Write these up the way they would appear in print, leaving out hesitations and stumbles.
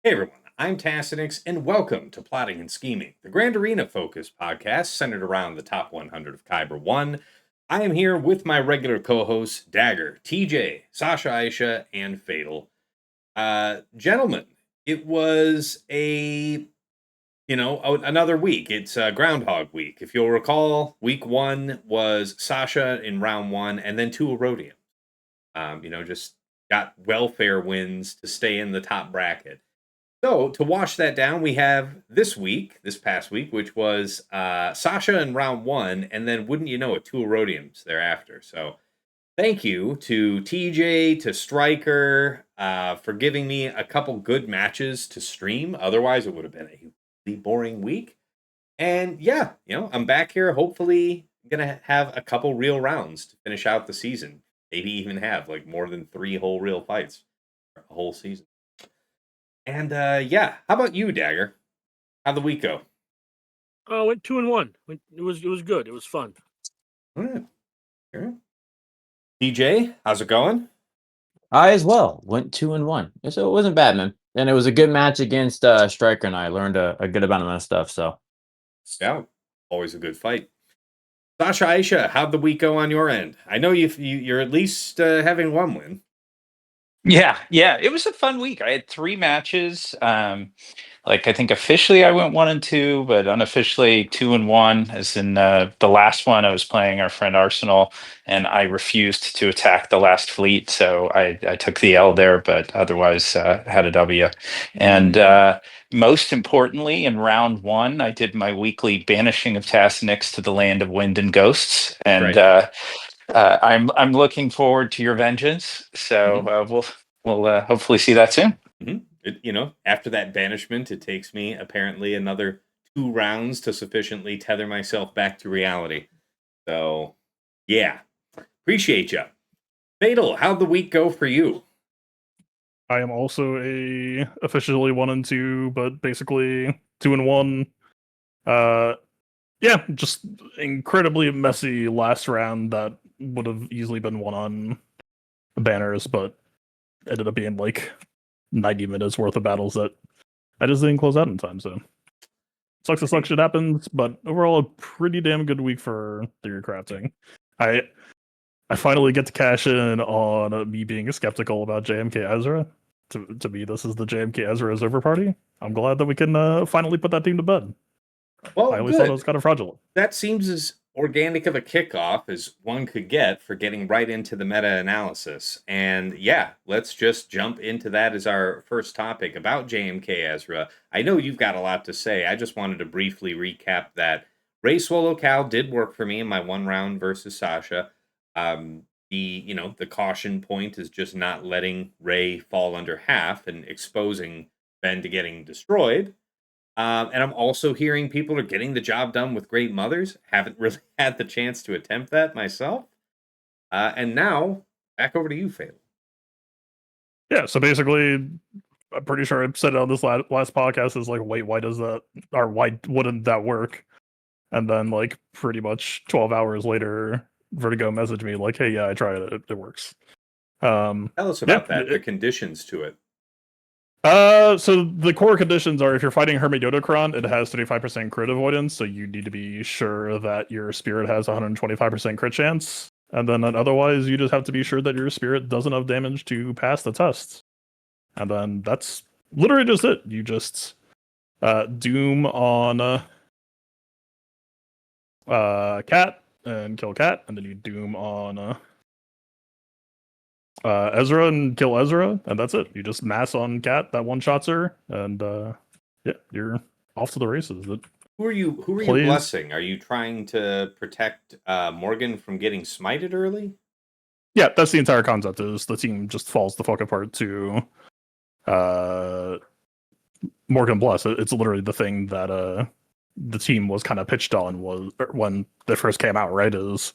Hey everyone, I'm Tassinix, and welcome to Plotting and Scheming, the Grand Arena focused podcast centered around the top 100 of Kyber 1. I am here with my regular co hosts, Dagger, TJ, Sasha Aisha, and Fatal. Gentlemen, it was another week. It's Groundhog Week. If you'll recall, week one was Sasha in round one, and then two Erodium. Just got welfare wins to stay in the top bracket. So to wash that down, we have this past week, which was Sasha in round one, and then wouldn't you know it, two Erodiums thereafter. So thank you to TJ, to Striker, for giving me a couple good matches to stream. Otherwise, it would have been a really boring week. And yeah, I'm back here. Hopefully, gonna have a couple real rounds to finish out the season. Maybe even have like more than three whole real fights for a whole season. And yeah, how about you, Dagger? How'd the week go? Oh, went 2-1. It was good. It was fun. All right. Sure. DJ, how's it going? I as well went 2-1, so it wasn't bad, man. And it was a good match against Striker, and I learned a good amount of that stuff. So Yeah, always a good fight. Sasha Aisha, how'd the week go on your end? I know you're at least having one win. Yeah, it was a fun week. I had three matches. I think officially I went 1-2, but unofficially 2-1. As in the last one, I was playing our friend Arsenal, and I refused to attack the last fleet, so I took the L there, but otherwise had a W. And most importantly, in round one, I did my weekly banishing of Tassinix to the land of wind and ghosts, and Right. I'm looking forward to your vengeance. So we'll hopefully see that soon. After that banishment, it takes me apparently another 2 rounds to sufficiently tether myself back to reality. So, yeah, appreciate you. Fatal, how'd the week go for you? I am also a officially 1-2, but basically 2-1. Yeah, just incredibly messy last round that would have easily been won on banners, but ended up being like 90 minutes worth of battles that I just didn't close out in time. So sucks to suck, shit happens, but overall a pretty damn good week for theory crafting. I finally get to cash in on me being skeptical about JMK Ezra. To me, this is the JMK Ezra's over party. I'm glad that we can finally put that team to bed. Well, I always thought it good. was kind of fraudulent. That seems as organic of a kickoff as one could get for getting right into the meta analysis. And yeah, let's just jump into that as our first topic about JMK Ezra. I know you've got a lot to say. I just wanted to briefly recap that Ray Swallow Cal did work for me in my 1 round versus Sasha. The caution point is just not letting Ray fall under half and exposing Ben to getting destroyed. And I'm also hearing people are getting the job done with great mothers. Haven't really had the chance to attempt that myself. And now, back over to you, Fatal. Yeah, so basically, I'm pretty sure I said it on this last podcast is like, wait, why does that, or why wouldn't that work? And then, like, pretty much 12 hours later, Vertigo messaged me, like, hey, yeah, I tried it, it works. Tell us Yeah, about that, the conditions to it. so the core conditions are if you're fighting Hermidotocron, it has 35% crit avoidance, so you need to be sure that your spirit has 125% crit chance. And then otherwise, you just have to be sure that your spirit does enough damage to pass the test. And then that's literally just it. You just doom on Cat and kill Cat, and then you doom on Ezra and kill Ezra, and that's it. You just mass on Cat, that one shots her, and yeah, you're off to the races. Who are you blessing? Are you trying to protect Morgan from getting smited early? Yeah, that's the entire concept. Is the team just falls the fuck apart to Morgan Bless. It's literally the thing that the team was kind of pitched on was when they first came out, right? Is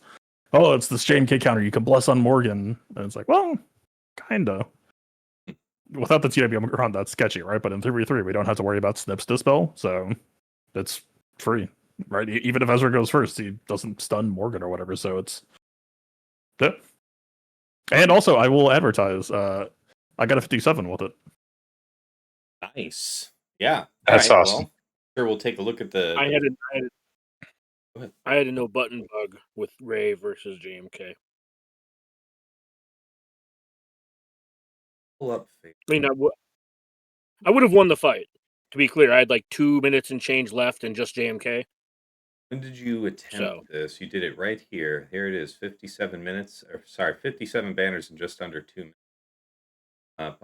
it's this JMK counter you can bless on Morgan, and it's like, well, kinda. Without the TWM around, that's sketchy, right? But in 3v3, we don't have to worry about Snips Dispel, so it's free, right? Even if Ezra goes first, he doesn't stun Morgan or whatever, so it's yeah. And also, I will advertise. I got a 57 with it. Nice. Yeah. That's All right. awesome. Well, sure. We'll take a look at the. I Go ahead. had a no button bug with Ray versus JMK. Pull up. I mean, I would have won the fight. To be clear, I had like 2 minutes and change left and just JMK. When did you attempt this? You did it right here. Here it is. 57 minutes. Or sorry, 57 banners in just under 2 minutes.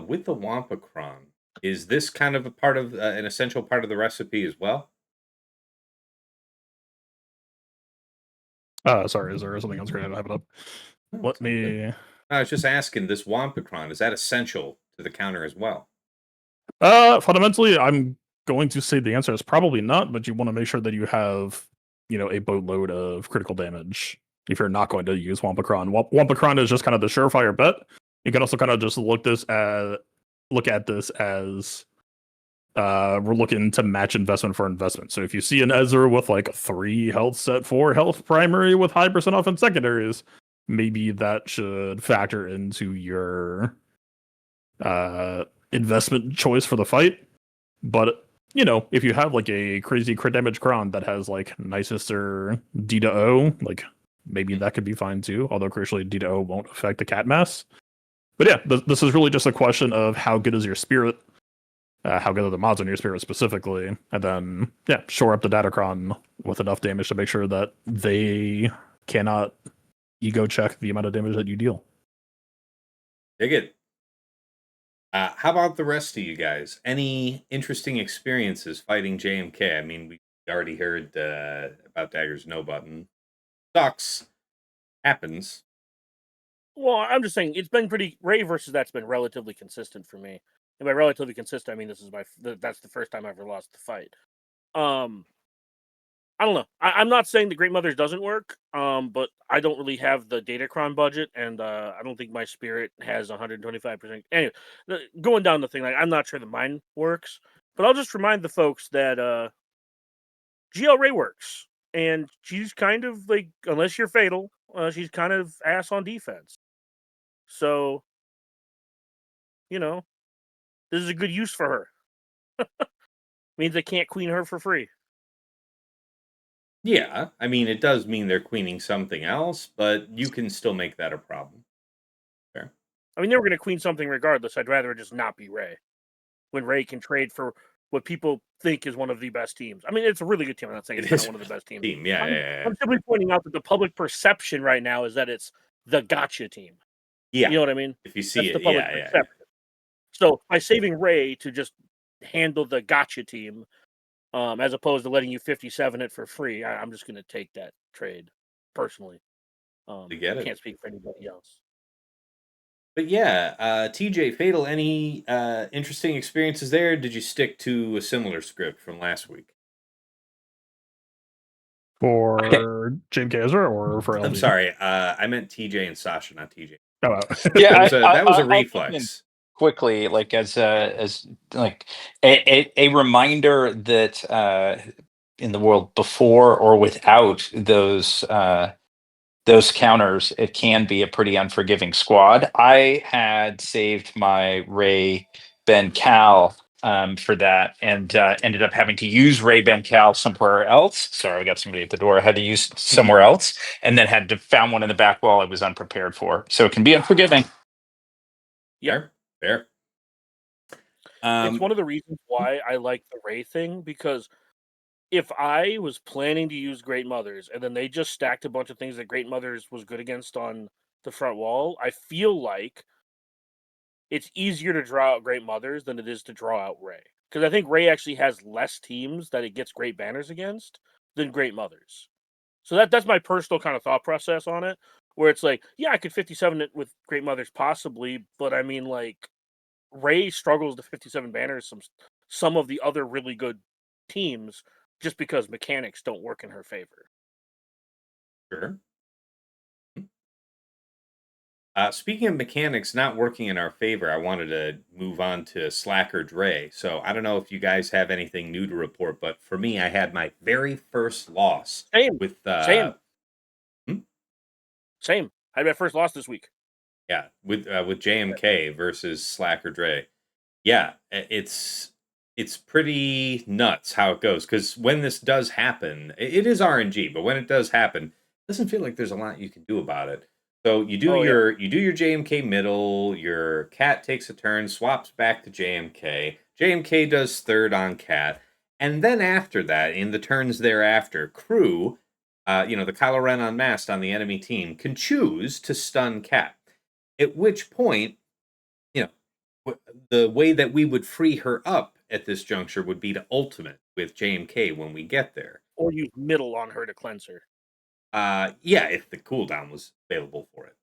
With the Wampacron, is this kind of a part of an essential part of the recipe as well? Sorry, is there something else great? I have it up. No, Let it's all good. me. I was just asking, this Wampacron, is that essential to the counter as well? Fundamentally, I'm going to say the answer is probably not, but you want to make sure that you have, a boatload of critical damage if you're not going to use Wampacron. Wampacron is just kind of the surefire bet. You can also kind of just look at this as we're looking to match investment for investment. So if you see an Ezra with like 3 health set, 4 health primary with high percent off in secondaries, maybe that should factor into your investment choice for the fight. But if you have like a crazy crit damage Kron that has like Nicester D to O, like maybe that could be fine too. Although crucially, D to O won't affect the cat mass. But yeah, this is really just a question of how good is your spirit, how good are the mods on your spirit specifically, and then shore up the Datacron with enough damage to make sure that they cannot ego check the amount of damage that you deal. Dig it. How about the rest of you guys? Any interesting experiences fighting JMK? I mean, we already heard about Dagger's no button. Sucks. Happens. Well, I'm just saying it's been pretty. Ray versus that's been relatively consistent for me. And by relatively consistent, I mean that's the first time I ever lost the fight. I don't know. I'm not saying the Great Mothers doesn't work, but I don't really have the Datacron budget, and I don't think my spirit has 125%. Anyway, going down the thing, like I'm not sure that mine works, but I'll just remind the folks that GL Ray works, and she's kind of like, unless you're fatal, she's kind of ass on defense. So, this is a good use for her. Means I can't queen her for free. Yeah, I mean, it does mean they're queening something else, but you can still make that a problem. Fair. I mean, they were going to queen something regardless. I'd rather it just not be Ray. When Ray can trade for what people think is one of the best teams. I mean, it's a really good team. I'm not saying it's not one of the best teams. Yeah, I'm simply pointing out that the public perception right now is that it's the gotcha team. Yeah. You know what I mean? If you see That's it, the public perception. So by saving Ray to just handle the gotcha team, as opposed to letting you 57 it for free, I'm just going to take that trade personally. To get it. I can't speak for anybody else. But yeah, TJ Fatal, any interesting experiences there? Did you stick to a similar script from last week? For JMK Ezra or for LD? I'm sorry, I meant TJ and Sasha, not TJ. Oh, Yeah, that was a I'll jump in reflex. quickly, like as like a reminder that in the world before or without those counters, it can be a pretty unforgiving squad. I had saved my Ray Ben Cal for that, and ended up having to use Ray Ben Cal somewhere else. Sorry, I got somebody at the door. I had to use somewhere else, and then had to found one in the back wall I was unprepared for. So it can be unforgiving. Yeah, Fair. It's one of the reasons why I like the Ray thing, because if I was planning to use Great Mothers and then they just stacked a bunch of things that Great Mothers was good against on the front wall, I feel like it's easier to draw out Great Mothers than it is to draw out Ray. Because I think Ray actually has less teams that it gets great banners against than Great Mothers. So that's my personal kind of thought process on it, where it's like, yeah, I could 57 it with Great Mothers possibly, but I mean, like, Ray struggles to 57 banners some of the other really good teams just because mechanics don't work in her favor. Sure. Speaking of mechanics not working in our favor, I wanted to move on to Slacker Dre. So I don't know if you guys have anything new to report, but for me, I had my very first loss. Same. With Same. I had my first loss this week. Yeah, with JMK versus Slacker Dre. yeah, it's pretty nuts how it goes, because when this does happen, it is RNG, but when it does happen, it doesn't feel like there's a lot you can do about it. So you do your JMK middle, your cat takes a turn, swaps back to JMK. JMK does third on cat, and then after that, in the turns thereafter, crew, the Kylo Ren unmasked on the enemy team can choose to stun cat. At which point, the way that we would free her up at this juncture would be to ultimate with JMK when we get there. Or use middle on her to cleanse her. Yeah, if the cooldown was available for it.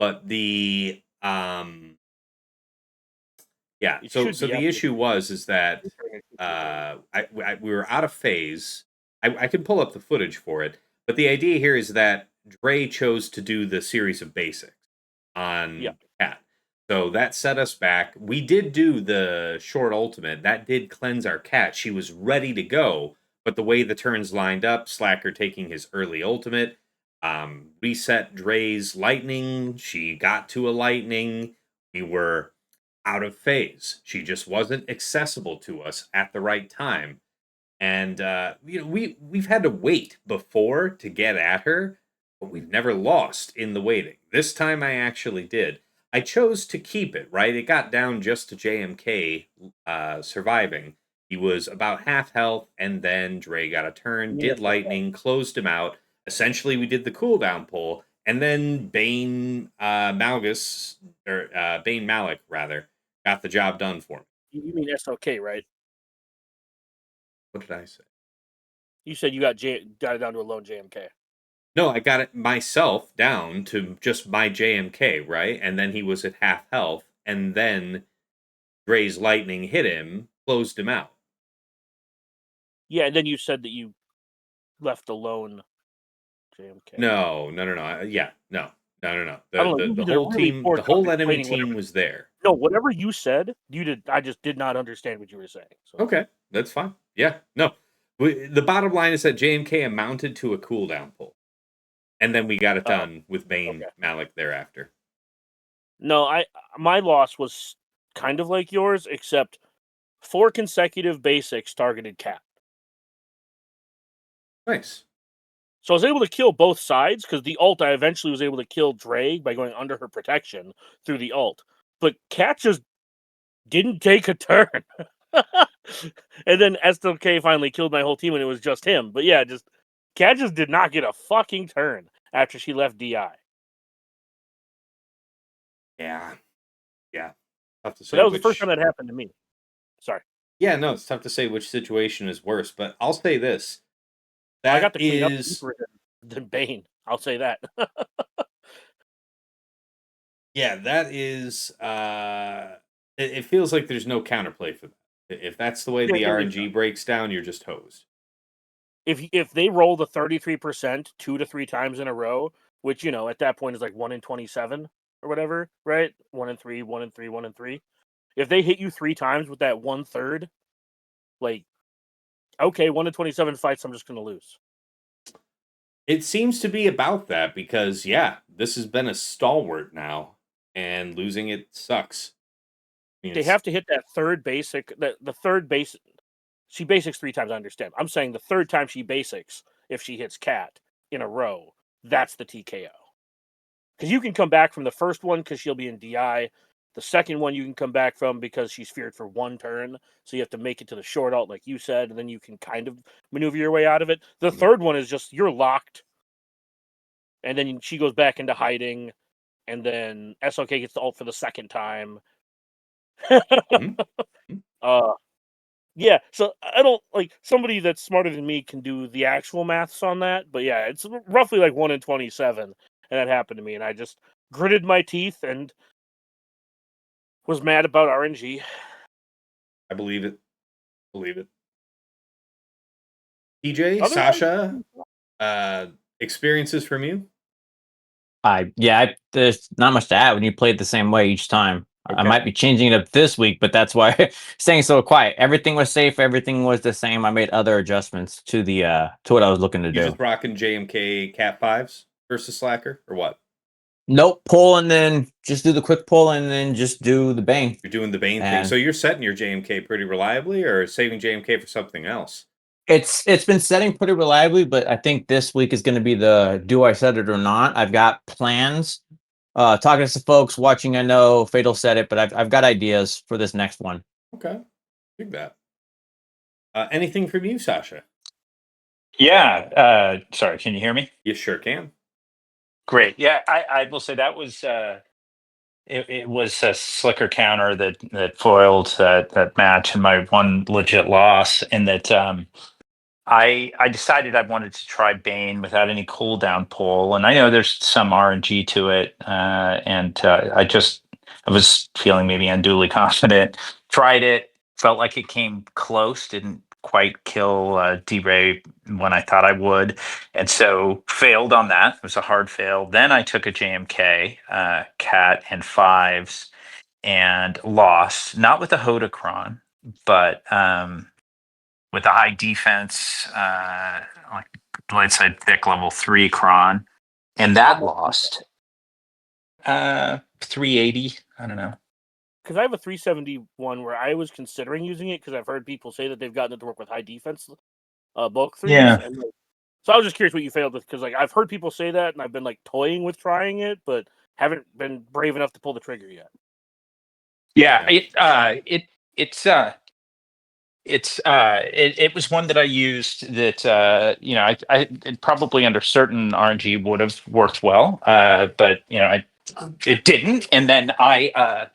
But the the issue is that we were out of phase. I can pull up the footage for it, but the idea here is that Dre chose to do the series of basics on cat. So that set us back. We did do the short ultimate. That did cleanse our cat. She was ready to go, but the way the turns lined up, Slacker taking his early ultimate, reset Dre's lightning. She got to a lightning. We were out of phase. She just wasn't accessible to us at the right time. And we've had to wait before to get at her, but we've never lost in the waiting. This time I actually did. I chose to keep it, right? It got down just to JMK surviving. He was about half health, and then Dre got a turn, did lightning, closed him out. Essentially, we did the cooldown pull, and then Bane Malgus, or Bane Malik, rather, got the job done for me. You mean SOK, right? What did I say? You said you got it down to a lone JMK. No, I got it myself down to just my JMK, right? And then he was at half health, and then Dre's lightning hit him, closed him out. Yeah, and then you said that you left alone JMK. No. Yeah, no. The whole team, the whole enemy team was there. No, whatever you said, I just did not understand what you were saying. So. Okay, that's fine. Yeah, no. The bottom line is that JMK amounted to a cooldown pull. And then we got it done with Bane Malik thereafter. No, my loss was kind of like yours, except 4 consecutive basics targeted cat. Nice. So I was able to kill both sides, because the ult I eventually was able to kill Dre by going under her protection through the ult. But cat just didn't take a turn. And then SLK finally killed my whole team, and it was just him. But yeah, cat just did not get a fucking turn after she left DI. Yeah. Tough to say. So that was the first time that happened to me. Sorry. Yeah, no, it's tough to say which situation is worse, but I'll say this. I got to clean up deeper than Bane. I'll say that. Yeah, that is. It feels like there's no counterplay for that. If that's the way the RNG breaks down, you're just hosed. If they roll the 33% 2 to 3 times in a row, which at that point is like 1 in 27 or whatever, right? 1 in 3, 1 in 3, 1 in 3. If they hit you 3 times with that 1/3, like, okay, 1 in 27 fights, I'm just gonna lose. It seems to be about that, because this has been a stalwart now, and losing it sucks. They have to hit that third basic. The third basic. She basics 3 times. I understand. I'm saying the third time she basics, if she hits cat in a row, that's the TKO. Because you can come back from the first one because she'll be in DI. The second one you can come back from because she's feared for 1 turn. So you have to make it to the short ult, like you said, and then you can kind of maneuver your way out of it. The third one is just you're locked. And then she goes back into hiding. And then SOK gets the ult for the second time. Yeah, so I don't somebody that's smarter than me can do the actual maths on that, but yeah, it's roughly like 1 in 27, and that happened to me, and I just gritted my teeth and was mad about RNG. I believe it. TJ, Sasha, experiences from you? There's not much to add when you played the same way each time. Okay. I might be changing it up this week, but that's why staying so quiet. Everything was safe. Everything was the same. I made other adjustments to the to what I was looking to do. You just rocking JMK Cat 5s versus Slacker, or what? Nope, pull and then just do the quick pull and then just do the Bane. You're doing the Bane thing. And So you're setting your JMK pretty reliably or saving JMK for something else? it's been setting pretty reliably, but I think this week is going to be the do I set it or not. I've got plans. Talking to some folks, watching. I know Fatal said it, but I've got ideas for this next one. Okay, dig that. Anything from you, Sasha? Yeah. Sorry, can you hear me? You sure can. Great. Yeah, I will say that was it was a slicker counter that foiled that match and my one legit loss, and that I decided I wanted to try Bane without any cooldown pull, and I know there's some RNG to it, and I was feeling maybe unduly confident. Tried it, felt like it came close, didn't quite kill D-Ray when I thought I would, and so failed on that. It was a hard fail. Then I took a JMK, Cat and fives, and lost, not with a Hodocron, but with a high defense, like Bladeside Thick level 3 Cron, and that lost 380. I don't know. Because I have a 371 where I was considering using it because I've heard people say that they've gotten it to work with high defense bulk threes. Yeah. And so I was just curious what you failed with, because like I've heard people say that and I've been like toying with trying it, but haven't been brave enough to pull the trigger yet. Yeah, it was one that I used that I it probably under certain RNG would have worked well, but it didn't, and then I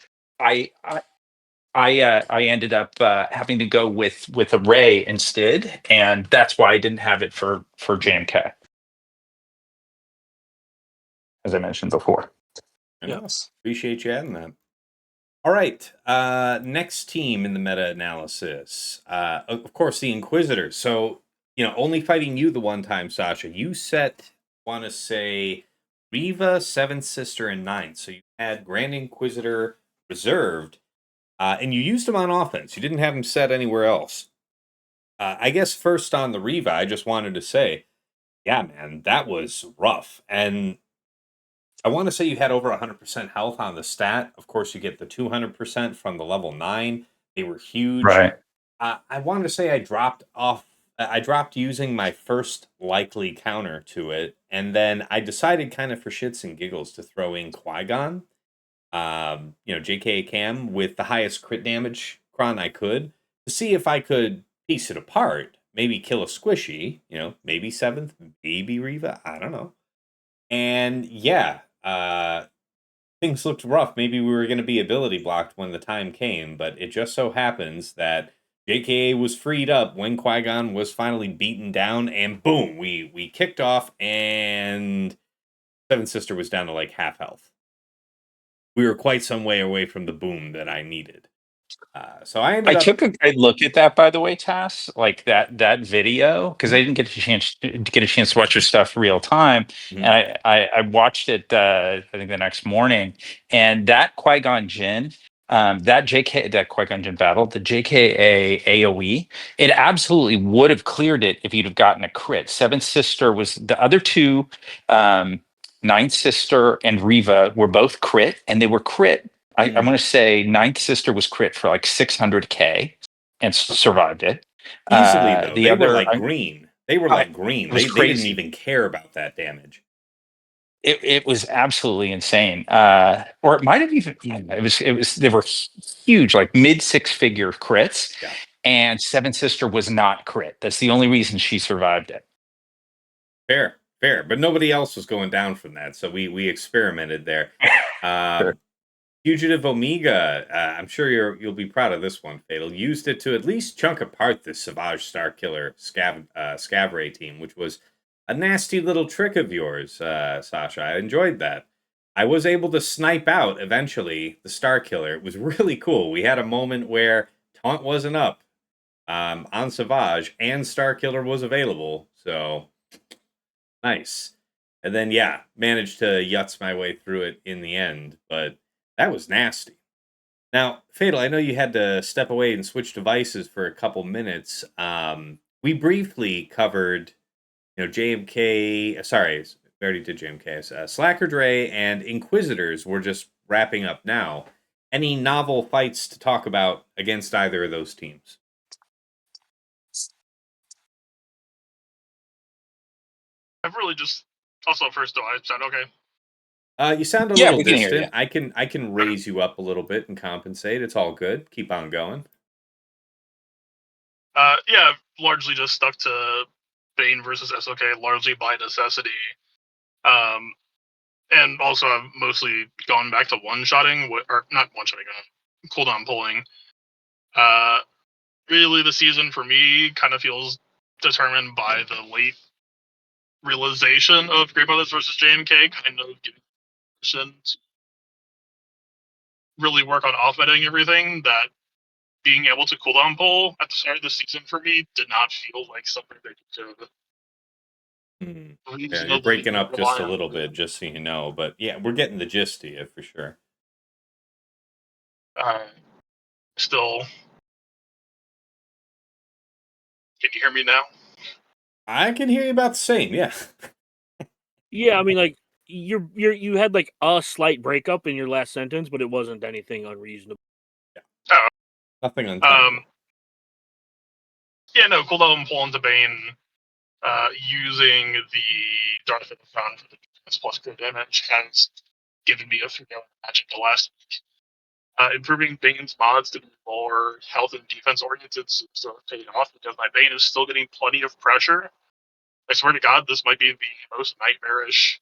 ended up having to go with Array instead, and that's why I didn't have it for JMK, as I mentioned before. Yes, appreciate you adding that. All right, next team in the meta-analysis. Of course, the Inquisitors. So, only fighting you the one time, Sasha. You set, want to say, Riva, Seventh Sister, and Ninth. So you had Grand Inquisitor reserved, and you used him on offense. You didn't have him set anywhere else. I guess first on the Riva, I just wanted to say, yeah, man, that was rough. And I want to say you had over 100% health on the stat. Of course, you get the 200% from the level 9. They were huge. Right. I wanted to say I dropped off. I dropped using my first likely counter to it, and then I decided, kind of for shits and giggles, to throw in Qui-Gon, JK Cam with the highest crit damage cron I could, to see if I could piece it apart. Maybe kill a squishy, maybe Seventh, maybe Riva. I don't know. And yeah, things looked rough. Maybe we were going to be ability blocked when the time came, but it just so happens that JKA was freed up when Qui-Gon was finally beaten down, and boom, we kicked off, and Seventh Sister was down to like half health. We were quite some way away from the boom that I needed. So I ended up. Took a look at that, by the way, Tass, like that video, because I didn't get a chance to watch your stuff real time, and I watched it. I think the next morning, and that Qui-Gon Jinn, that Qui-Gon Jinn battle, the JKA AOE, it absolutely would have cleared it if you'd have gotten a crit. Seventh Sister was the other two. Ninth Sister and Riva were both crit, and they were crit. I want to say Ninth Sister was crit for like 600K and survived it. Easily, though. They were like green. They were like green. They didn't even care about that damage. It was absolutely insane. Or it might have even, it was, they were huge, like mid 6-figure crits. Yeah. And Seventh Sister was not crit. That's the only reason she survived it. Fair. But nobody else was going down from that. So we experimented there. Sure. Fugitive Omega, I'm sure you'll be proud of this one, Fatal. Used it to at least chunk apart the Savage Starkiller Scavray team, which was a nasty little trick of yours, Sasha. I enjoyed that. I was able to snipe out, eventually, the Starkiller. It was really cool. We had a moment where Taunt wasn't up on Savage, and Starkiller was available, so nice. And then, managed to yutz my way through it in the end, but that was nasty. Now, Fatal, I know you had to step away and switch devices for a couple minutes. We briefly covered, JMK, We already did JMK. Slacker Dre and Inquisitors were just wrapping up now. Any novel fights to talk about against either of those teams? I've really just also first though. I sound okay. You sound a Yeah, little we can hear distant. I can raise you up a little bit and compensate. It's all good. Keep on going. Yeah, I've largely just stuck to Bane versus SOK, largely by necessity. And also I've mostly gone back to one-shotting, or not one-shotting, cooldown pulling. Really, the season for me kind of feels determined by the late realization of Great Brothers versus JMK, kind of getting to really work on off-betting everything. That being able to cooldown pull at the start of the season for me did not feel like something that you could. Yeah, you're breaking up just a little bit, just so you know. But yeah, we're getting the gist of you for sure. Still, can you hear me now? I can hear you about the same. Yeah. Yeah, I mean, like you had like a slight breakup in your last sentence, but it wasn't anything unreasonable. Yeah. Nothing untenable. Yeah, no, cooldown pull into Bane, using the Darth Vader found for the defense plus crit damage has given me a familiar matchup the last week. Improving Bane's mods to be more health and defense oriented seems to have paid off because my Bane is still getting plenty of pressure. I swear to God, this might be the most nightmarish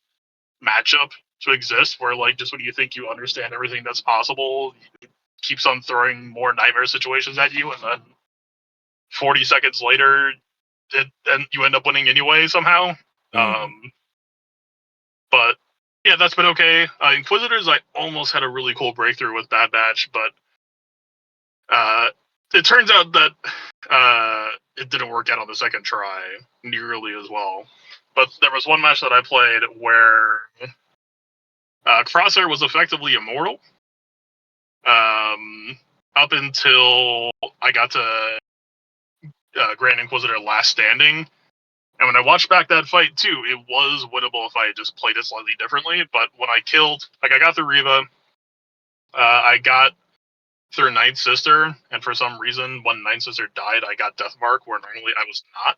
matchup to exist, where like just when you think you understand everything that's possible, it keeps on throwing more nightmare situations at you, and then 40 seconds later, then you end up winning anyway somehow. But yeah, that's been okay. Inquisitors, I almost had a really cool breakthrough with Bad Batch, but it turns out that it didn't work out on the second try nearly as well. But there was one match that I played where Crosshair was effectively immortal up until I got to Grand Inquisitor Last Standing. And when I watched back that fight too, it was winnable if I had just played it slightly differently. But when I got through Reva, I got through Ninth Sister, and for some reason, when Ninth Sister died, I got Deathmark, where normally I was not.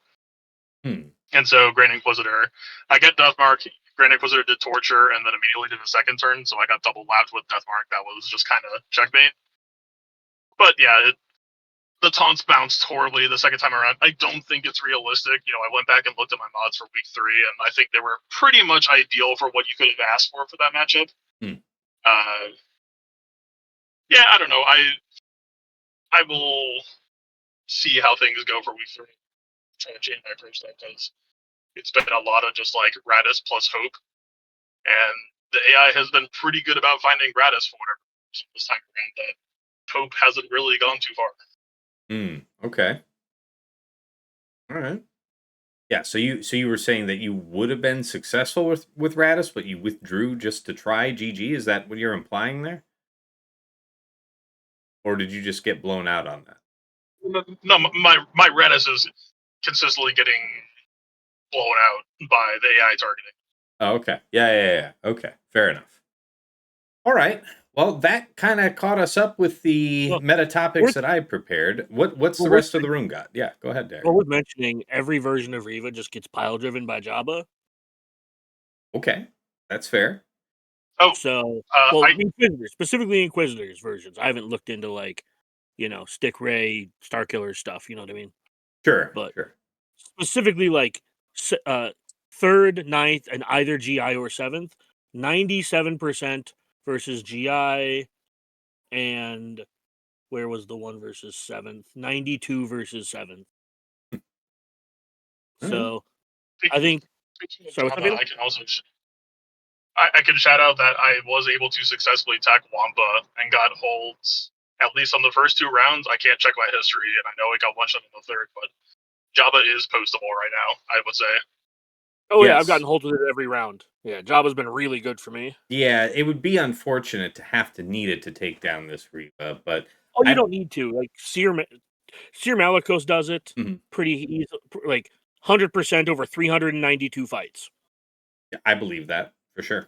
And so Grand Inquisitor, I get Deathmark, Grand Inquisitor did Torture, and then immediately did the second turn, so I got double lapped with Deathmark. That was just kind of checkmate. But yeah, the taunts bounced horribly the second time around. I don't think it's realistic. You know, I went back and looked at my mods for week 3, and I think they were pretty much ideal for what you could have asked for that matchup. Yeah, I don't know. I will see how things go for week 3. Try to change my approach to that, because it's been a lot of just like Radis plus Hope, and the AI has been pretty good about finding Radis for whatever this time around. That Hope hasn't really gone too far. Okay. All right. Yeah, so you were saying that you would have been successful with Radis, but you withdrew just to try GG. Is that what you're implying there? Or did you just get blown out on that? No, my Radis is consistently getting blown out by the AI targeting. Oh, okay. Yeah. Okay, fair enough. All right. Well, that kind of caught us up with the meta topics that I prepared. What's the rest of the room got? Yeah, go ahead, Derek. Well, with mentioning every version of Reva just gets pile driven by Jabba. Okay, that's fair. Oh, so Inquisitors, specifically Inquisitors versions. I haven't looked into like, Stick Ray, Starkiller stuff. You know what I mean? Sure, but sure. Specifically, like 3rd, 9th, and either GI or 7th, 97% versus GI, and where was the one versus 7th? 92 versus 7th. So I think. So I can also. I can shout out that I was able to successfully attack Wampa and got holds at least on the first 2 rounds. I can't check my history, and I know I got one shot on the 3rd, but Jabba is postable right now, I would say. Oh, yes. Yeah, I've gotten holds with it every round. Yeah, Jabba's been really good for me. Yeah, it would be unfortunate to have to need it to take down this Reva, but... Oh, you don't need to. Like, Seer Malicos does it pretty easy, like 100% over 392 fights. I believe that for sure.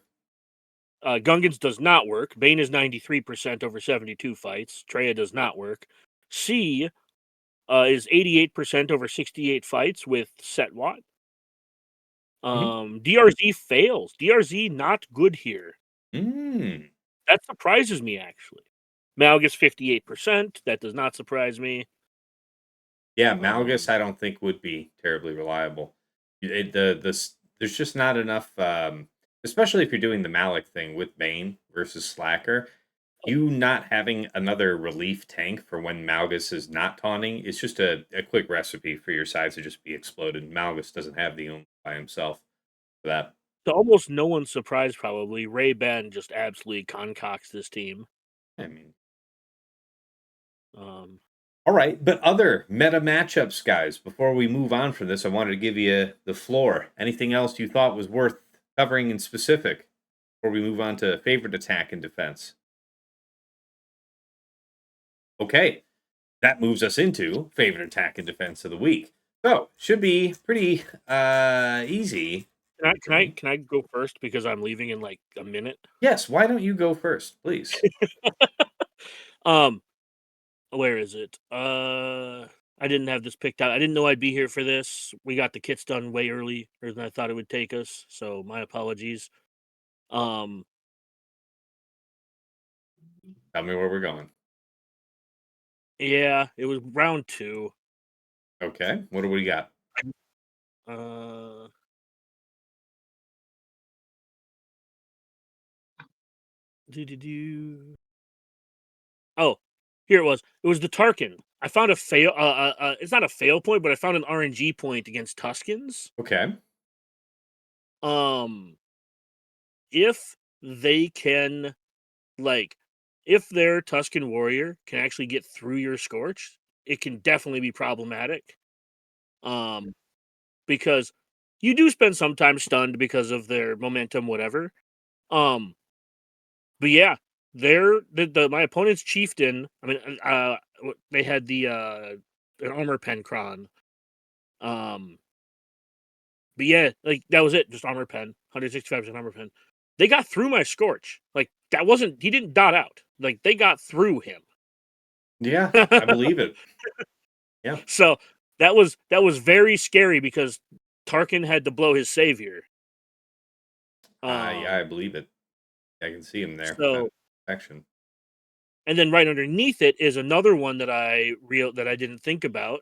Gungan's does not work. Bane is 93% over 72 fights. Treya does not work. C is 88% over 68 fights with Setwat. DRZ fails. DRZ not good here. That surprises me, actually. Malgus 58%. That does not surprise me. Yeah, Malgus I don't think would be terribly reliable. There's just not enough, especially if you're doing the Malik thing with Bane versus Slacker. You not having another relief tank for when Malgus is not taunting is just a quick recipe for your sides to just be exploded. Malgus doesn't have the oomph by himself for that. To almost no one's surprise, probably, Ray Ben just absolutely concocks this team. I mean, Um, all right, but other meta matchups, guys, before we move on from this, I wanted to give you the floor. Anything else you thought was worth covering in specific before we move on to favorite attack and defense? Okay, that moves us into favorite attack and defense of the week. So, should be pretty easy. Can I go first because I'm leaving in like a minute? Yes, why don't you go first, please? Where is it? I didn't have this picked out. I didn't know I'd be here for this. We got the kits done way earlier than I thought it would take us, so my apologies. Tell me where we're going. Yeah, it was round 2. Okay, what do we got? Oh, here it was. It was the Tarkin. I found a fail. It's not a fail point, but I found an RNG point against Tuskens. Okay. If they can, like, if their Tusken warrior can actually get through your Scorch, it can definitely be problematic. Because you do spend some time stunned because of their momentum, whatever. But yeah, my opponent's chieftain. I mean, they had an armor pen cron. But yeah, like that was it. Just armor pen, 165% armor pen. They got through my Scorch. Like that wasn't. He didn't dot out. Like they got through him. Yeah, I believe it. Yeah. So that was very scary because Tarkin had to blow his savior. Yeah, I believe it. I can see him there. So action. And then right underneath it is another one that I didn't think about.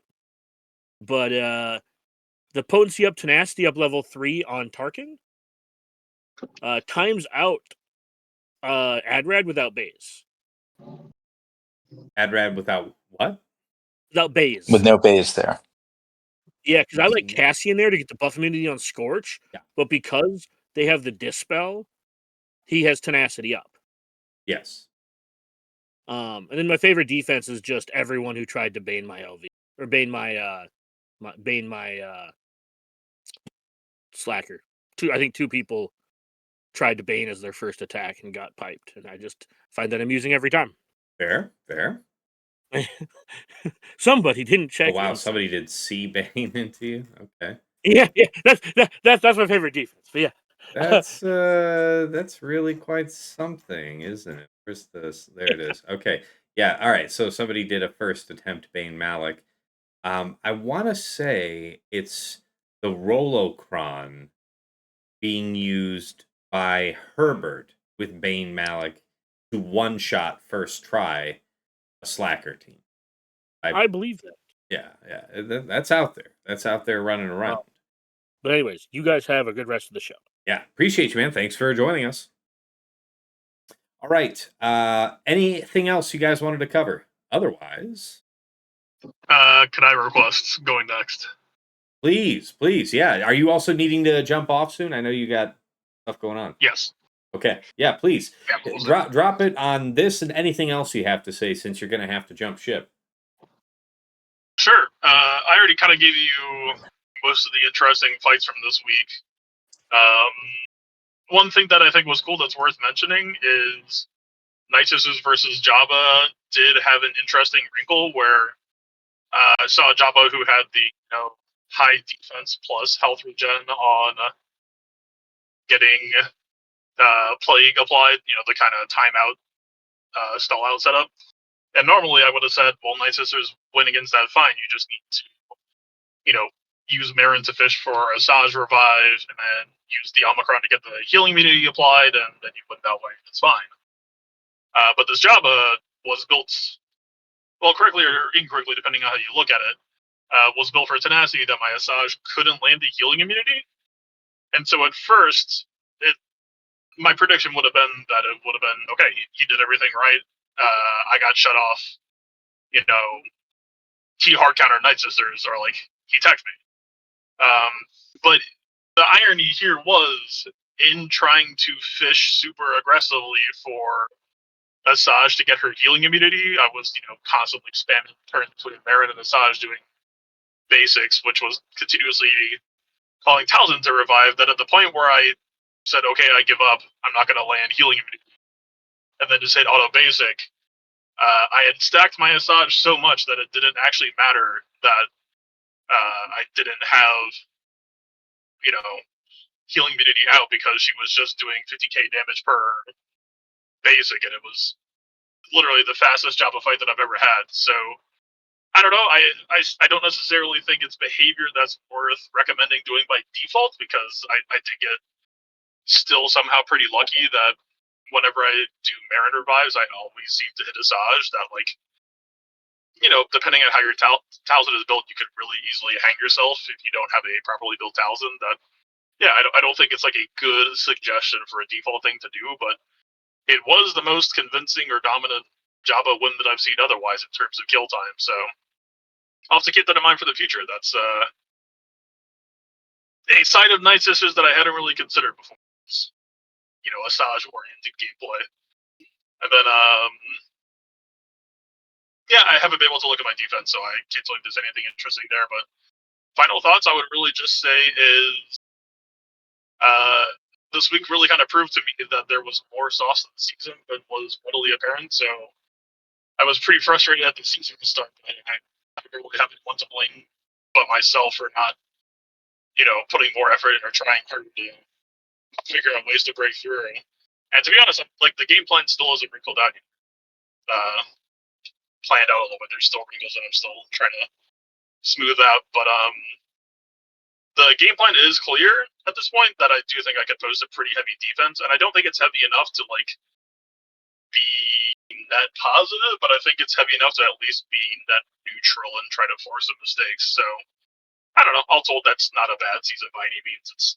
But the potency up, tenacity up level 3 on Tarkin times out Adrad without bays. Adrad without what? Without bays. With no bays there. Yeah, because I like Cassian there to get the buff immunity on Scorch. Yeah. But because they have the Dispel, he has tenacity up. Yes. And then my favorite defense is just everyone who tried to bane my LV or bane my Slacker. I think 2 people tried to bane as their first attack and got piped, and I just find that amusing every time. Fair. Somebody didn't check. Oh wow, somebody did C bane into you. Okay. Yeah, that's my favorite defense. But yeah, that's really quite something, isn't it? Where's this? There it is. Okay. Yeah. All right. So somebody did a first attempt Bane Malik. I want to say it's the Rolocron being used by Herbert with Bane Malik to one shot first try a Slacker team. I believe that. Yeah. That's out there. That's out there running around. But anyways, you guys have a good rest of the show. Yeah, appreciate you, man. Thanks for joining us. All right. Anything else you guys wanted to cover? Otherwise, could I request going next? Please. Yeah. Are you also needing to jump off soon? I know you got stuff going on. Yes. Okay. Yeah, please. Yeah, drop it on this and anything else you have to say since you're going to have to jump ship. Sure. I already kind of gave you most of the interesting fights from this week. One thing that I think was cool that's worth mentioning is Nisus versus Jabba did have an interesting wrinkle where I saw Jabba who had the high defense plus health regen on getting Plague applied, the kind of timeout stall out setup. And normally I would have said, well, Night Sisters win against that, fine. You just need to, use Marin to fish for Asajj revive, and then use the Omicron to get the healing immunity applied, and then you win that way. It's fine. But this Jabba was built, well, correctly or incorrectly, depending on how you look at it, was built for tenacity that my Asajj couldn't land the healing immunity. And so at first, my prediction would have been that it would have been, okay, he did everything right. I got shut off. He hard counter Night Sisters, or like he teched me. But the irony here was in trying to fish super aggressively for Asajj to get her healing immunity, I was, constantly spamming turns between Marin and Asajj doing basics, which was continuously calling Talzin to revive. That at the point where I said, okay, I give up, I'm not going to land healing immunity, and then just hit auto basic, I had stacked my Asajj so much that it didn't actually matter that I didn't have, healing immunity out, because she was just doing 50k damage per basic, and it was literally the fastest Jabba fight that I've ever had. So I don't know. I don't necessarily think it's behavior that's worth recommending doing by default, because I did get still somehow pretty lucky that whenever I do Marin revives, I always seem to hit Asajj. That, like, depending on how your Talzin is built, you could really easily hang yourself if you don't have a properly built Talzin. That, yeah, I don't think it's like a good suggestion for a default thing to do, but it was the most convincing or dominant Jabba win that I've seen otherwise in terms of kill time. So I'll have to keep that in mind for the future. That's a side of Night Sisters that I hadn't really considered before. Asajj oriented gameplay. And then, I haven't been able to look at my defense, so I can't tell if there's anything interesting there. But final thoughts, I would really just say is, this week really kind of proved to me that there was more sauce in the season than was readily apparent. So I was pretty frustrated at the season start. I don't really have anyone to blame but myself for not, putting more effort in or trying harder to figure out ways to break through. And to be honest, like, the game plan still isn't wrinkled out yet. Planned out a little bit. There's still wrinkles that I'm still trying to smooth out. But the game plan is clear at this point, that I do think I could post a pretty heavy defense. And I don't think it's heavy enough to, like, be net positive, but I think it's heavy enough to at least be net neutral and try to force some mistakes. So I don't know. All told, that's not a bad season by any means. It's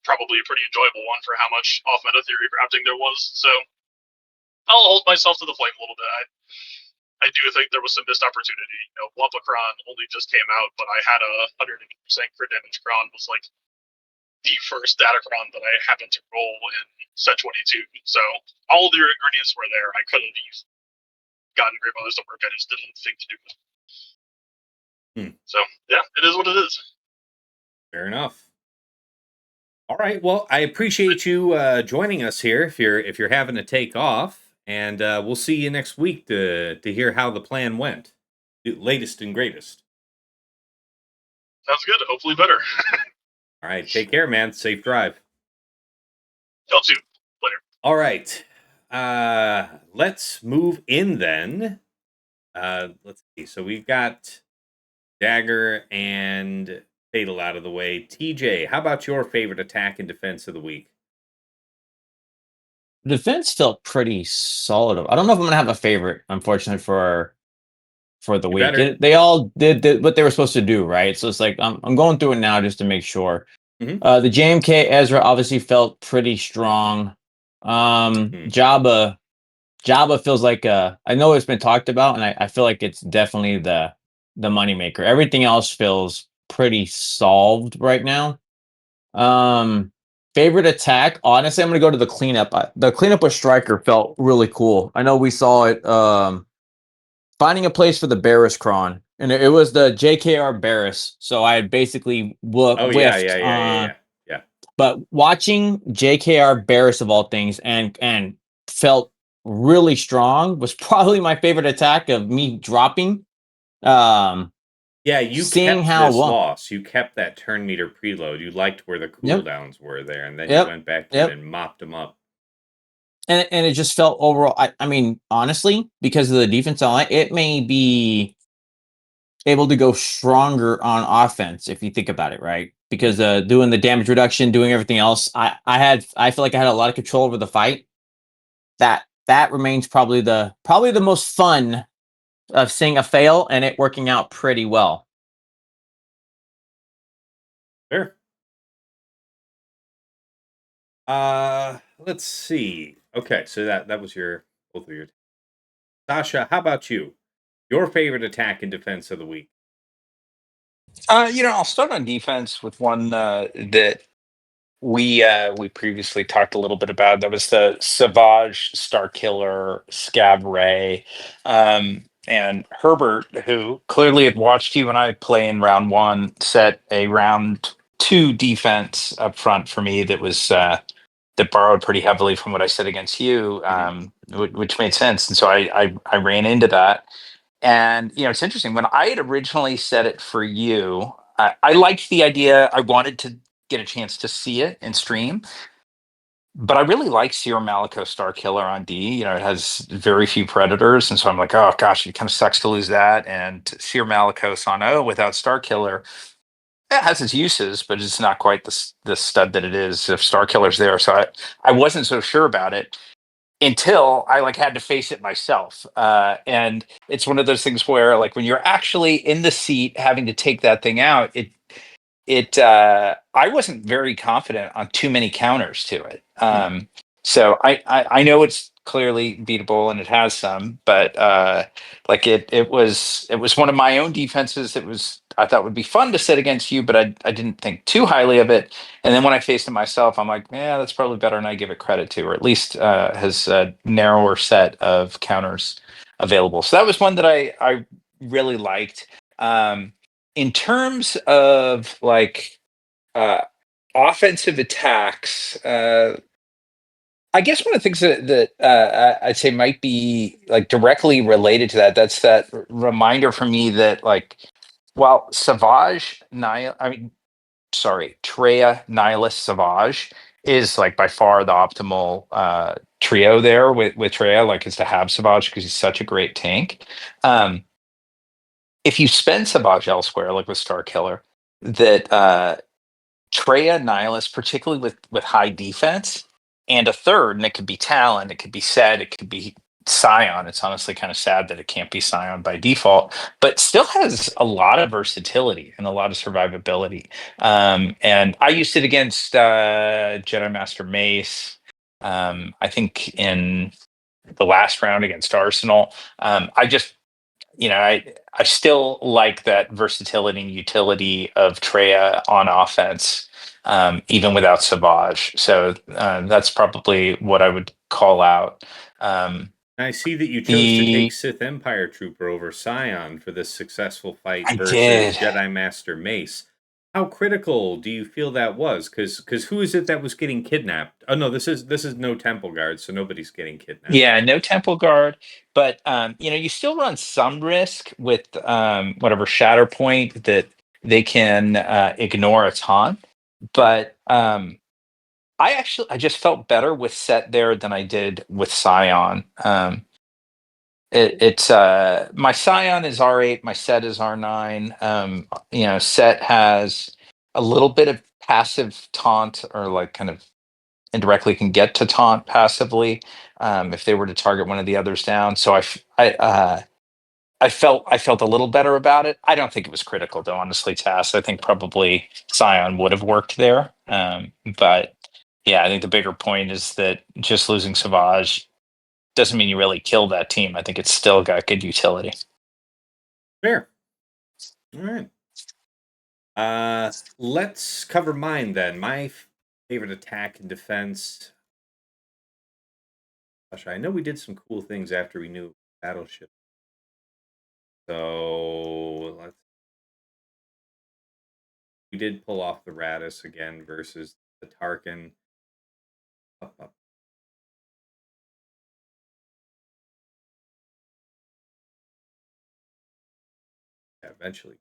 probably a pretty enjoyable one for how much off meta theory drafting there was. So I'll hold myself to the flame a little bit. I do think there was some missed opportunity. Lumpacron only just came out, but I had a 100% crit damage Cron was like the first Datacron that I happened to roll in set 22. So all the ingredients were there. I could have gotten Great Mothers to work. I just didn't think to do it. So yeah, it is what it is. Fair enough. All right. Well, I appreciate you joining us here. If you're having to take off. And we'll see you next week to hear how the plan went. Latest and greatest. Sounds good. Hopefully better. All right. Take care, man. Safe drive. Y'all too. Later. All right. Let's move in then. Let's see. So we've got Dagger and Fatal out of the way. TJ, how about your favorite attack and defense of the week? Defense felt pretty solid. I don't know if I'm gonna have a favorite, unfortunately, for the week. They all did what they were supposed to do, right? So it's like I'm going through it now just to make sure. Mm-hmm. The JMK Ezra obviously felt pretty strong. Jabba feels like I know it's been talked about, and I feel like it's definitely the moneymaker. Everything else feels pretty solved right now. Favorite attack, honestly, I'm gonna go to the cleanup. The cleanup with Striker felt really cool. I know we saw it. Finding a place for the Barris Cron, and it was the JKR Barris. So I had basically whiffed. Yeah. But watching JKR Barris of all things and felt really strong was probably my favorite attack of me dropping. Yeah, you seeing kept how this well. loss. You kept that turn meter preload. You liked where the Yep. cooldowns were there, and then you Yep. went back in Yep. and mopped them up. And it just felt overall. I mean, honestly, because of the defense line, it may be able to go stronger on offense if you think about it, right? Because doing the damage reduction, doing everything else, I feel like I had a lot of control over the fight. That remains probably the most fun of seeing a fail and it working out pretty well. Fair. Let's see. Okay, so that was your both of your. Sasha, how about you? Your favorite attack and defense of the week? I'll start on defense with one that we previously talked a little bit about. That was the Savage Star Killer Scab Ray. And Herbert, who clearly had watched you and I play in round one, set a round two defense up front for me that was that borrowed pretty heavily from what I said against you, which made sense. And so I ran into that. And it's interesting. When I had originally set it for you, I liked the idea. I wanted to get a chance to see it in stream, but I really like Seer Malico Star Killer on D. It has very few predators, and so I'm like, oh gosh, it kind of sucks to lose that. And Seer Malicos on O without Star Killer, it has its uses, but it's not quite the stud that it is if Star Killer's there. So I wasn't so sure about it until I had to face it myself. And it's one of those things where when you're actually in the seat having to take that thing out, I wasn't very confident on too many counters to it. So I know it's clearly beatable and it has some, but it was one of my own defenses that I thought would be fun to set against you, but I didn't think too highly of it. And then when I faced it myself, I'm like, yeah, that's probably better than I give it credit to, or at least has a narrower set of counters available. So that was one that I really liked. In terms of uh, offensive attacks, I guess one of the things that I'd say might be directly related to that. That's that reminder for me that while Savage, Treya, Nihilus, Savage is by far the optimal trio there with Treya, is to have Savage because he's such a great tank. If you spend Savage elsewhere, like with Star Killer, that Treya, Nihilus, particularly with high defense, and a third, and it could be Talon, it could be Set, it could be Scion. It's honestly kind of sad that it can't be Scion by default, but still has a lot of versatility and a lot of survivability. And I used it against Jedi Master Mace. I think in the last round against Arsenal. I still like that versatility and utility of Treya on offense, even without Savage. So that's probably what I would call out. I see that you chose to take The Sith Empire Trooper over Scion for this successful fight I versus did. Jedi Master Mace. How critical do you feel that was? Because who is it that was getting kidnapped? Oh no, this is no temple guard, so nobody's getting kidnapped. Yeah, no temple guard, but you still run some risk with whatever shatter point that they can ignore a taunt. But I just felt better with Set there than I did with Scion. It's my Scion is R8, my Set is R9. Set has a little bit of passive taunt, or kind of indirectly can get to taunt passively if they were to target one of the others down. So I felt a little better about it. I don't think it was critical though, honestly, Tass. I think probably Scion would have worked there. But yeah, I think the bigger point is that just losing Savage doesn't mean you really kill that team. I think it's still got good utility. Fair. All right. Let's cover mine then. My favorite attack and defense. Gosh, I know we did some cool things after we knew Battleship. So we did pull off the Radis again versus the Tarkin. Up. Yeah, eventually.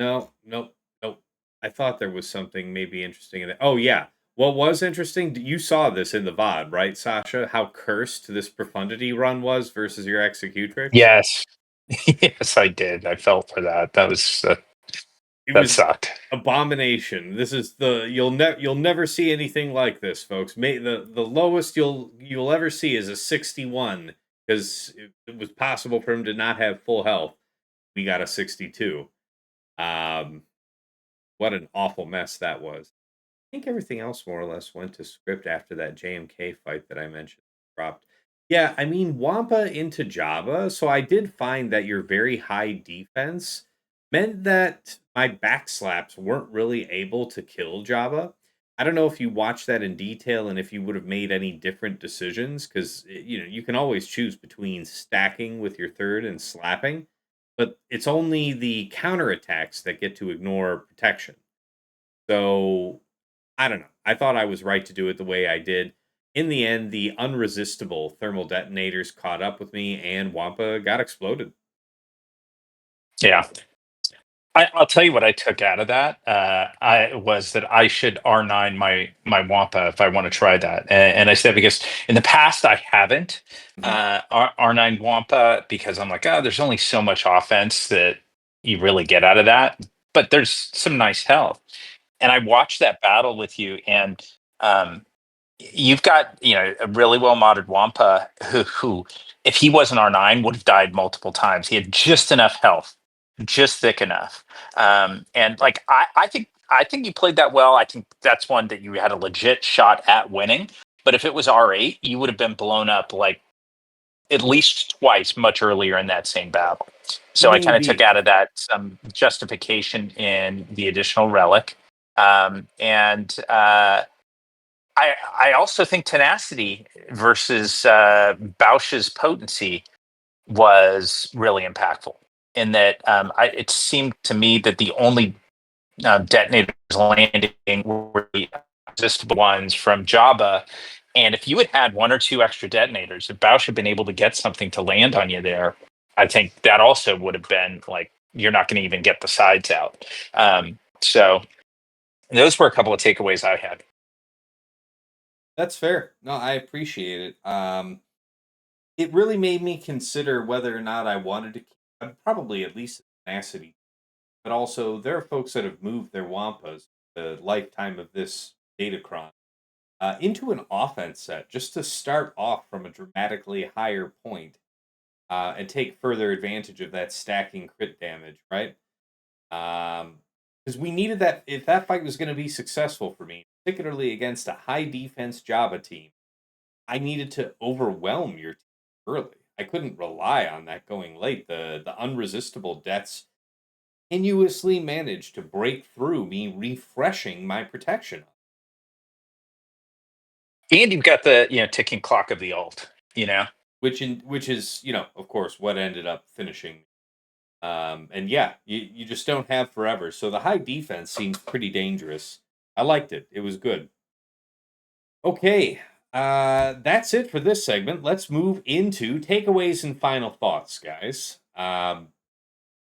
No, nope, nope. I thought there was something maybe interesting in it. Oh yeah. What was interesting? You saw this in the VOD, right, Sasha? How cursed this profundity run was versus your executrix. Yes. Yes, I did. I felt for that. It That was sucked. abomination. This is the you'll never see anything like this, folks. The lowest you'll ever see is a 61 because it was possible for him to not have full health. We got a 62. Um, what an awful mess that was. I think everything else more or less went to script after that JMK fight that I mentioned dropped. Yeah, I mean Wampa into Java, so I did find that your very high defense meant that my backslaps weren't really able to kill Java. I don't know if you watched that in detail and if you would have made any different decisions because you can always choose between stacking with your third and slapping, but it's only the counterattacks that get to ignore protection. So I don't know. I thought I was right to do it the way I did. In the end, the unresistible thermal detonators caught up with me, and Wampa got exploded. Yeah. I'll tell you what I took out of that. I was that I should R9 my Wampa if I want to try that, and I said because in the past I haven't R9 Wampa because I'm like, oh, there's only so much offense that you really get out of that, but there's some nice health. And I watched that battle with you, and um, you've got a really well modded Wampa who if he wasn't R9 would have died multiple times. He had just enough health, just thick enough. And like I think you played that well. I think that's one that you had a legit shot at winning. But if it was R8, you would have been blown up like at least twice much earlier in that same battle. So I kind of took Maybe. out of that some justification in the additional relic. And I also think tenacity versus Bausch's potency was really impactful in that it seemed to me that the only detonators landing were the resistible ones from Jabba. And if you had had one or two extra detonators, if Bausch had been able to get something to land on you there, I think that also would have been like, you're not going to even get the sides out. So those were a couple of takeaways I had. That's fair. No, I appreciate it. It really made me consider whether or not I wanted to keep probably at least tenacity. But also, there are folks that have moved their Wampas the lifetime of this Datacron into an offense set just to start off from a dramatically higher point and take further advantage of that stacking crit damage, right? Because we needed that if that fight was going to be successful for me, particularly against a high defense Java team. I needed to overwhelm your team early. I couldn't rely on that going late. The unresistible deaths continuously managed to break through me refreshing my protection. And you've got the ticking clock of the ult. Which is, of course, what ended up finishing. And yeah, you just don't have forever. So the high defense seems pretty dangerous. I liked it. It was good. Okay. That's it for this segment. Let's move into takeaways and final thoughts, guys.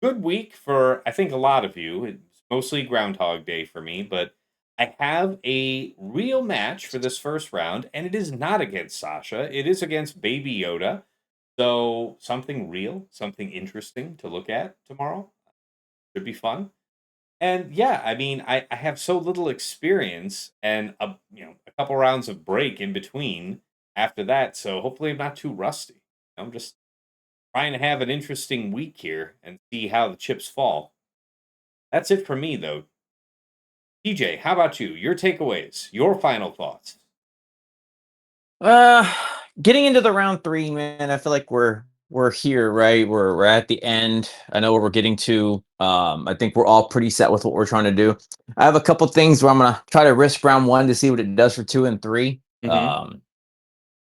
Good week for I think a lot of you. It's mostly Groundhog Day for me, but I have a real match for this first round, and it is not against Sasha. It is against Baby Yoda. So something real, something interesting to look at tomorrow. Should be fun. And yeah, I mean, I have so little experience and a couple rounds of break in between after that, so hopefully I'm not too rusty. I'm just trying to have an interesting week here and see how the chips fall. That's it for me, though. TJ, how about you? Your takeaways, your final thoughts. Uh, Getting into the round 3, man, I feel like we're here, right? We're at the end. I know where we're getting to. I think we're all pretty set with what we're trying to do. I have a couple things where I'm gonna try to risk round 1 to see what it does for 2 and 3.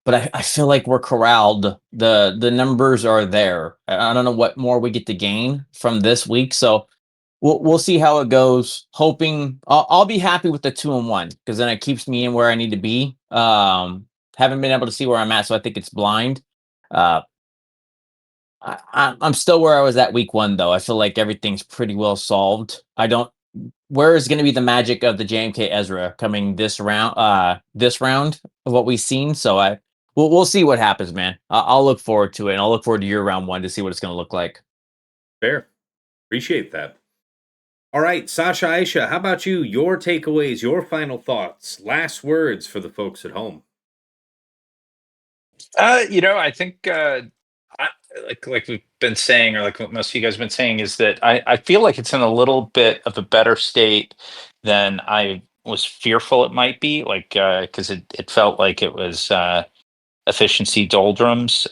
But I feel like we're corralled. The numbers are there. I don't know what more we get to gain from this week, so we'll see how it goes. Hoping I'll be happy with the 2 and 1 because then it keeps me in where I need to be. Haven't been able to see where I'm at, so I think it's blind. Uh, I'm still where I was at week 1, though. I feel like everything's pretty well solved. I don't. Where is going to be the magic of the JMK Ezra coming this round? This round of what we've seen. So we'll see what happens, man. I'll look forward to it, and I'll look forward to your round 1 to see what it's going to look like. Fair. Appreciate that. All right, Sasha, Aisha, how about you? Your takeaways, your final thoughts, last words for the folks at home. I think like we've been saying, or like what most of you guys have been saying, is that I feel like it's in a little bit of a better state than I was fearful it might be. Like because it felt like it was efficiency doldrums.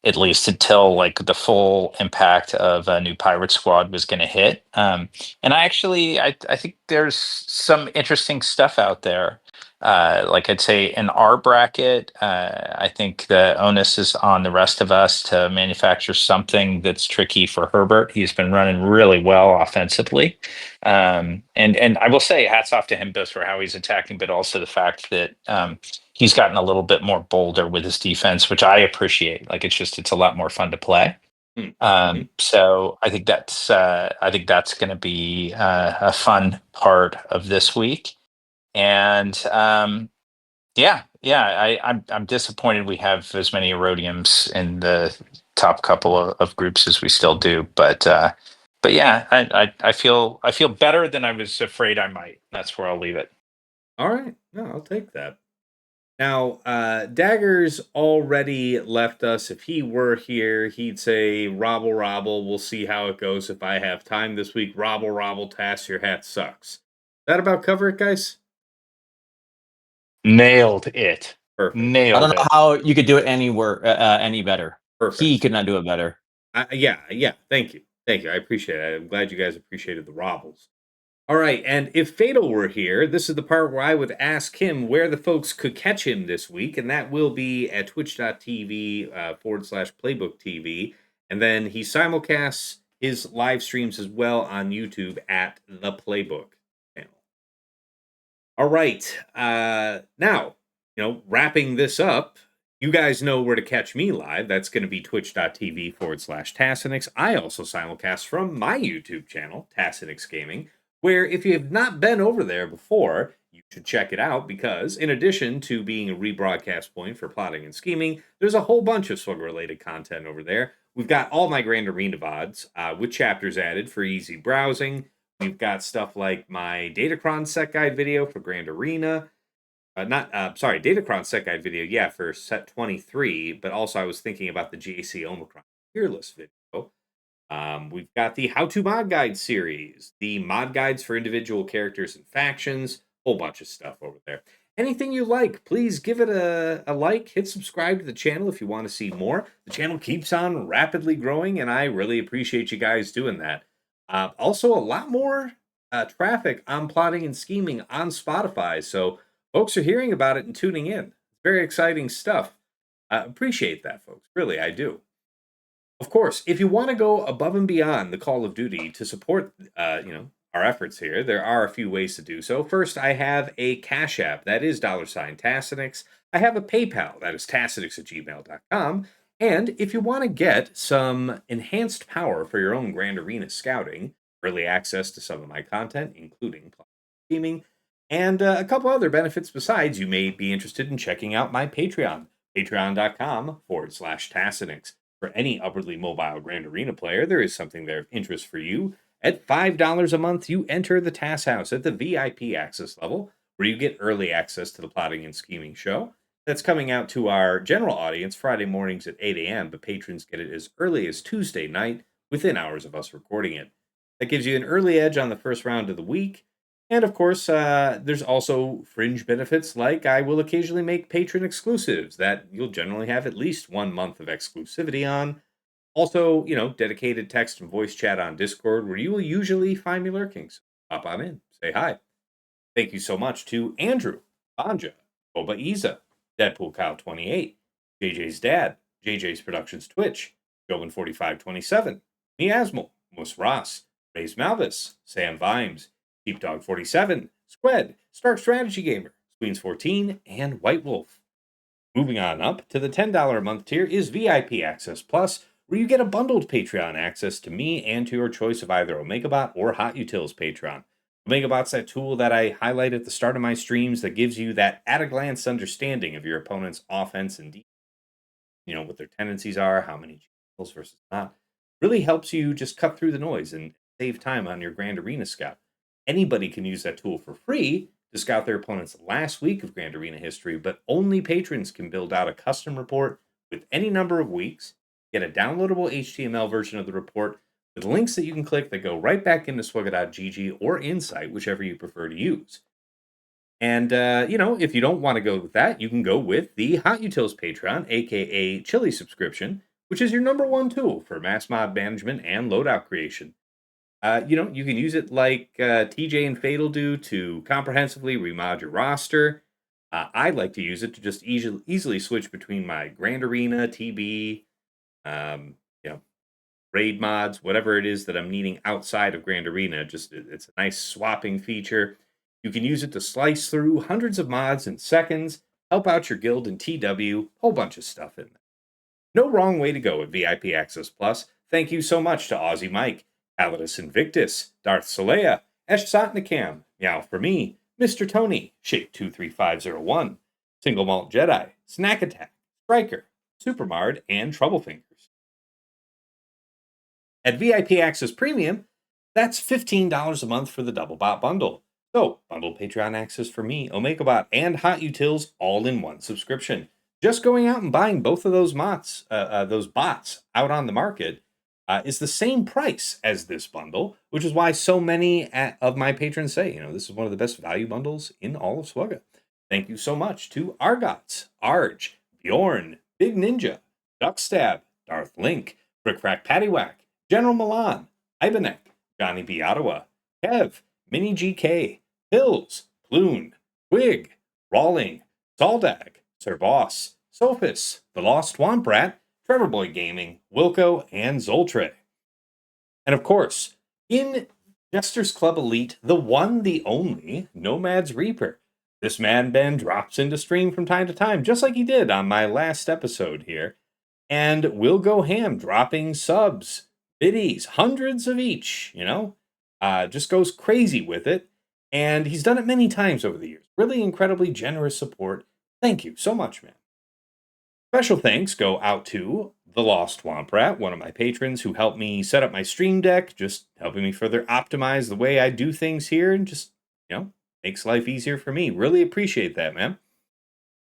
At least until like the full impact of a new pirate squad was going to hit. And I think there's some interesting stuff out there. Like I'd say in our bracket, I think the onus is on the rest of us to manufacture something that's tricky for Herbert. He's been running really well offensively. And I will say hats off to him both for how he's attacking, but also the fact that he's gotten a little bit more bolder with his defense, which I appreciate. Like it's a lot more fun to play. So I think that's going to be a fun part of this week. And I'm disappointed we have as many Erodiums in the top couple of groups as we still do. But yeah, I feel better than I was afraid I might. That's where I'll leave it. All right. No, I'll take that. Now, Dagger's already left us. If he were here, he'd say, Robble, Robble, we'll see how it goes if I have time this week. Robble, Robble, Tass, your hat sucks. That about cover it, guys? Nailed it. Perfect. Nailed I don't know how you could do it any better. Perfect. He could not do it better. Yeah. Thank you. I appreciate it. I'm glad you guys appreciated the Robbles. All right, and if Fatal were here, this is the part where I would ask him where the folks could catch him this week, and that will be at twitch.tv /playbook TV. And then he simulcasts his live streams as well on YouTube at the Playbook channel. All right, now, wrapping this up, you guys know where to catch me live. That's going to be twitch.tv /Tassinix. I also simulcast from my YouTube channel, Tassinix Gaming, where if you have not been over there before, you should check it out because in addition to being a rebroadcast point for plotting and scheming, there's a whole bunch of Swug-related content over there. We've got all my Grand Arena VODs with chapters added for easy browsing. We've got stuff like my Datacron set guide video for Grand Arena. Datacron set guide video, for set 23, but also I was thinking about the GAC Omicron Fearless video. We've got the How to Mod Guide series, the mod guides for individual characters and factions, whole bunch of stuff over there. Anything you like, please give it a like, hit subscribe to the channel if you want to see more. The channel keeps on rapidly growing, and I really appreciate you guys doing that. Also, a lot more traffic on plotting and scheming on Spotify, so folks are hearing about it and tuning in. Very exciting stuff. Appreciate that, folks. Really, I do. Of course, if you want to go above and beyond the Call of Duty to support, our efforts here, there are a few ways to do so. First, I have a Cash App. That is $Tassinix. I have a PayPal. That is tassinix@gmail.com. And if you want to get some enhanced power for your own Grand Arena scouting, early access to some of my content, including scheming, and a couple other benefits besides, you may be interested in checking out my Patreon, patreon.com /Tassinix. For any upwardly mobile Grand Arena player, there is something there of interest for you. At $5 a month, you enter the Tass House at the VIP access level, where you get early access to the Plotting and Scheming show. That's coming out to our general audience Friday mornings at 8 a.m., but patrons get it as early as Tuesday night, within hours of us recording it. That gives you an early edge on the first round of the week. And of course, there's also fringe benefits like I will occasionally make patron exclusives that you'll generally have at least 1 month of exclusivity on. Also, dedicated text and voice chat on Discord where you will usually find me lurking. So hop on in, say hi. Thank you so much to Andrew, Banja, Boba Iza, Deadpool Kyle 28, JJ's Dad, JJ's Productions Twitch, Joven4527, Miasmal, Mus Ross, Rays Malvis, Sam Vimes, Sheepdog 47, Squed, Stark Strategy Gamer, Queens 14, and White Wolf. Moving on up to the $10 a month tier is VIP Access Plus, where you get a bundled Patreon access to me and to your choice of either OmegaBot or Hot Utils Patreon. OmegaBot's that tool that I highlight at the start of my streams that gives you that at-a-glance understanding of your opponent's offense and defense. What their tendencies are, how many channels versus not. Really helps you just cut through the noise and save time on your Grand Arena scout. Anybody can use that tool for free to scout their opponent's last week of Grand Arena history, but only patrons can build out a custom report with any number of weeks, get a downloadable HTML version of the report with links that you can click that go right back into swugga.gg or Insight, whichever you prefer to use. And, if you don't want to go with that, you can go with the Hot Utils Patreon, aka Chili subscription, which is your number one tool for mass mod management and loadout creation. You can use it like TJ and Fatal do to comprehensively remod your roster. I like to use it to just easily switch between my Grand Arena, TB, um, raid mods, whatever it is that I'm needing outside of Grand Arena. It's a nice swapping feature. You can use it to slice through hundreds of mods in seconds, help out your guild in TW, whole bunch of stuff in there. No wrong way to go with VIP Access Plus. Thank you so much to Aussie Mike, Alidus Invictus, Darth Solea, Esh Sotnikam, Meow for Me, Mr. Tony, Shape23501, Single Malt Jedi, Snack Attack, Striker, Supermard, and Troublefingers. At VIP Access Premium, that's $15 a month for the Double Bot bundle. So, bundle Patreon access for me, OmegaBot, and Hot Utils all in one subscription. Just going out and buying both of those bots out on the market is the same price as this bundle, which is why so many of my patrons say, this is one of the best value bundles in all of Swugga. Thank you so much to Argots, Arj, Bjorn, Big Ninja, Duckstab, Darth Link, Brickcrack Paddywhack, General Milan, Ibanek, Johnny B. Ottawa, Kev, Mini GK, Hills, Ploon, Twig, Rawling, Saldag, Sir Boss, Sophis, The Lost Womp Rat, Trevor Boy Gaming, Wilco, and Zoltre. And of course, in Jester's Club Elite, the one, the only, Nomad's Reaper. This man Ben drops into stream from time to time, just like he did on my last episode here, and will go ham, dropping subs, biddies, hundreds of each, just goes crazy with it. And he's done it many times over the years. Really incredibly generous support. Thank you so much, man. Special thanks go out to The Lost Womp Rat, one of my patrons who helped me set up my stream deck, just helping me further optimize the way I do things here and just, makes life easier for me. Really appreciate that, man.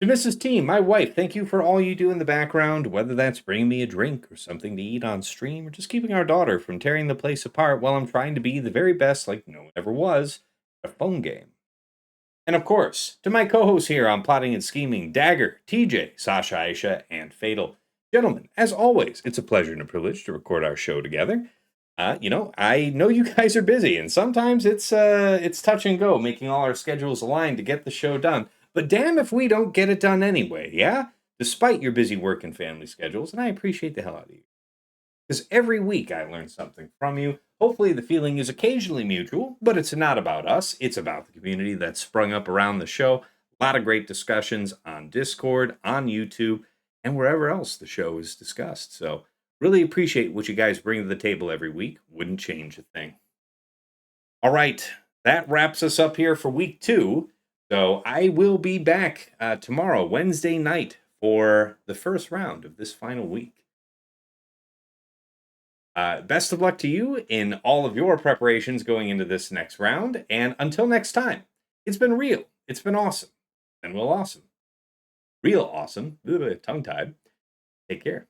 To Mrs. T, my wife, thank you for all you do in the background, whether that's bringing me a drink or something to eat on stream, or just keeping our daughter from tearing the place apart while I'm trying to be the very best, like no one ever was, at a phone game. And of course, to my co-hosts here on Plotting and Scheming, Dagger, TJ, Sasha, Aisha, and Fatal. Gentlemen, as always, it's a pleasure and a privilege to record our show together. I know you guys are busy, and sometimes it's touch and go, making all our schedules align to get the show done. But damn if we don't get it done anyway, yeah? Despite your busy work and family schedules, and I appreciate the hell out of you. Because every week I learn something from you. Hopefully the feeling is occasionally mutual, but it's not about us. It's about the community that's sprung up around the show. A lot of great discussions on Discord, on YouTube, and wherever else the show is discussed. So really appreciate what you guys bring to the table every week. Wouldn't change a thing. All right, that wraps us up here for week 2. So I will be back tomorrow, Wednesday night, for the first round of this final week. Best of luck to you in all of your preparations going into this next round. And until next time, it's been real. It's been awesome. And real awesome. Real awesome. Tongue-tied. Take care.